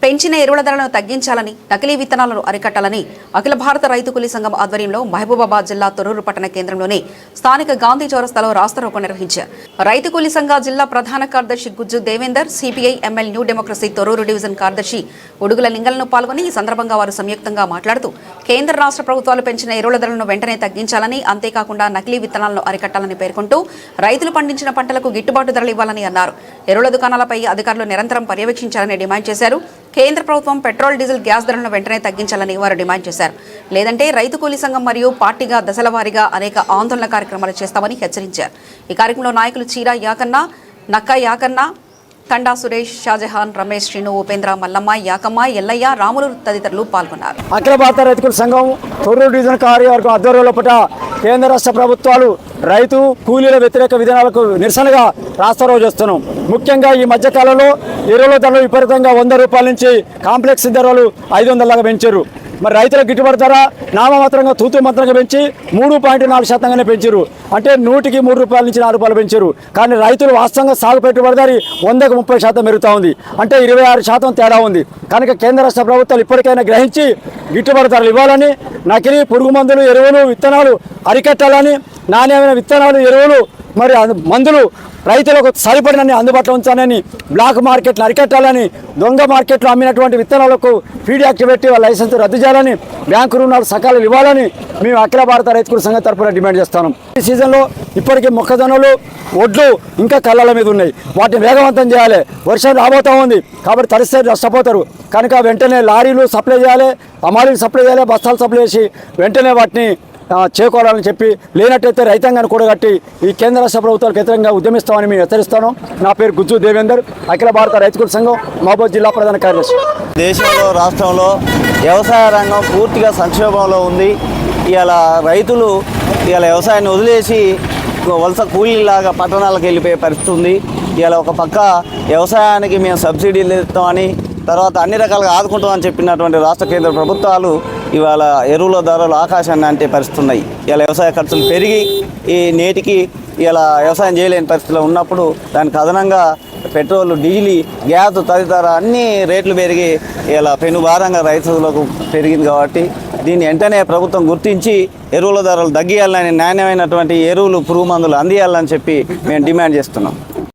పెంచిన ఎరువుల ధరలను తగ్గించాలని, నకిలీ విత్తనాలను అరికట్టాలని అఖిల భారత రైతు కూలీ సంఘం ఆధ్వర్యంలో మహబూబాబాద్ జిల్లా తొర్రూరు పట్టణ కేంద్రంలోని స్థానిక గాంధీ చౌరస్తాలో రాస్తారోకో నిర్వహించారు. రైతు కూలీ సంఘ జిల్లా ప్రధాన కార్యదర్శి Gujju Devender, CPI ML new democracy Thorrur division కార్యదర్శి ఉడుగుల లింగలను పాల్గొని ఈ సందర్భంగా వారు సంయుక్తంగా మాట్లాడుతూ కేంద్ర రాష్ట్ర ప్రభుత్వాలు పెంచిన ఎరువుల ధరలను వెంటనే తగ్గించాలని, అంతేకాకుండా నకిలీ విత్తనాలను అరికట్టాలని పేర్కొంటూ రైతులు పండించిన పంటలకు గిట్టుబాటు ధరలు ఇవ్వాలని అన్నారు. ఎరువుల దుకాణాలపై అధికారులు నిరంతరం పర్యవేక్షించాలని డిమాండ్ చేశారు. కేంద్ర ప్రభుత్వం పెట్రోల్, డీజిల్, గ్యాస్ ధరలను వెంటనే తగ్గించాలని వారు డిమాండ్ చేశారు. లేదంటే రైతు కూలీ సంఘం మరియు పార్టీగా దశల వారీగా అనేక ఆందోళన కార్యక్రమాలు చేస్తామని హెచ్చరించారు. ఈ కార్యక్రమంలో నాయకులు చీరా యాకన్న, నక్క యాకన్న, తండా సురేష్, షాజహాన్, రమేష్, శ్రీను, ఉపేంద్ర, మల్లమ్మ, యాకమ్మ, ఎల్లయ్య, రాములు తదితరులు పాల్గొన్నారు. అఖిల భారత రైతు కూలీ సంఘం తొర్రూరు డివిజన్ కార్యవర్గం ఆధ్వర్యంలో కేంద్ర రాష్ట్ర ప్రభుత్వాలు రైతు కూలీల వ్యతిరేక విధానాలకు నిరసనగా రాస్తారోకో చేస్తున్నాం. ముఖ్యంగా ఈ మధ్యకాలంలో ఎరువుల ధరలు విపరీతంగా 100 రూపాయల నుంచి కాంప్లెక్స్ ధరలు 500 దాకా పెంచారు. మరి రైతులకు గిట్టుబాటు ధర నామమాత్రంగా తూతూ మంత్రంగా పెంచి 3.4% పెంచారు. అంటే 100కి 3 రూపాయల నుంచి 4 రూపాయలు పెంచారు. కానీ రైతులు వాస్తవంగా సాగు పెట్టుబడిదారి 100కి 30% పెరుగుతూ ఉంది. అంటే 26% తేడా ఉంది. కనుక కేంద్ర రాష్ట్ర ప్రభుత్వాలు ఇప్పటికైనా గ్రహించి గిట్టుబాటు ధరలు ఇవ్వాలని, నకిలీ పురుగు మందులు, ఎరువులు, విత్తనాలు అరికట్టాలని, నాణ్యమైన విత్తనాలు, ఎరువులు మరి మందులు రైతులకు సరిపడినన్ని అందుబాటులో ఉంచాలని, బ్లాక్ మార్కెట్ను అరికట్టాలని, దొంగ మార్కెట్లో అమ్మినటువంటి విత్తనాలకు ఫీడ్ యాక్టివేట్ లైసెన్స్ రద్దు చేయాలని, బ్యాంకు రుణాలు సకాలం ఇవ్వాలని మేము అఖిల భారత రైతు కూలీ సంఘం తరఫున డిమాండ్ చేస్తున్నాం. ఈ సీజన్లో ఇప్పటికీ మొక్కజొన్నలు, ఒడ్లు ఇంకా కళ్ళల మీద ఉన్నాయి. వాటిని వేగవంతం చేయాలి. వర్షం రాబోతూ ఉంది కాబట్టి తడిస్తే నష్టపోతారు. కనుక వెంటనే లారీలు సప్లై చేయాలి, అమాలీలు సప్లై చేయాలి, బస్తాలు సప్లై చేసి వెంటనే వాటిని చేకూరాలని చెప్పి, లేనట్టయితే రైతాంగాన్ని కూడగట్టి ఈ కేంద్ర రాష్ట్ర ప్రభుత్వాలకు వ్యతిరేకంగా ఉద్యమిస్తామని మేము హెచ్చరిస్తాను. నా పేరు గుజ్జు దేవేందర్, అఖిల భారత రైతు కూలీ సంఘం మహబూబాబాద్ జిల్లా ప్రధాన కార్యదర్శి. దేశంలో, రాష్ట్రంలో వ్యవసాయ రంగం పూర్తిగా సంక్షోభంలో ఉంది. ఇవాళ రైతులు వ్యవసాయాన్ని వదిలేసి వలస కూలీలాగా పట్టణాలకు వెళ్ళిపోయే పరిస్థితి ఉంది. ఇవాళ ఒక పక్క వ్యవసాయానికి మేము సబ్సిడీలు ఇస్తామని, తర్వాత అన్ని రకాలుగా ఆదుకుంటామని చెప్పినటువంటి రాష్ట్ర కేంద్ర ప్రభుత్వాలు ఇవాళ ఎరువుల ధరలు ఆకాశాన్ని అంటే పరిస్థితి ఉన్నాయి. ఇలా వ్యవసాయ ఖర్చులు పెరిగి ఈ నేటికి ఇలా వ్యవసాయం చేయలేని పరిస్థితిలో ఉన్నప్పుడు దానికి అదనంగా పెట్రోల్, డీజిల్, గ్యాస్ తదితర అన్ని రేట్లు పెరిగి ఇలా పెనుభారంగా రైతులకు పెరిగింది. కాబట్టి దీన్ని వెంటనే ప్రభుత్వం గుర్తించి ఎరువుల ధరలు తగ్గియాలని, నాణ్యమైనటువంటి ఎరువులు, పురుగు మందులు అందియాలని చెప్పి మేము డిమాండ్ చేస్తున్నాం.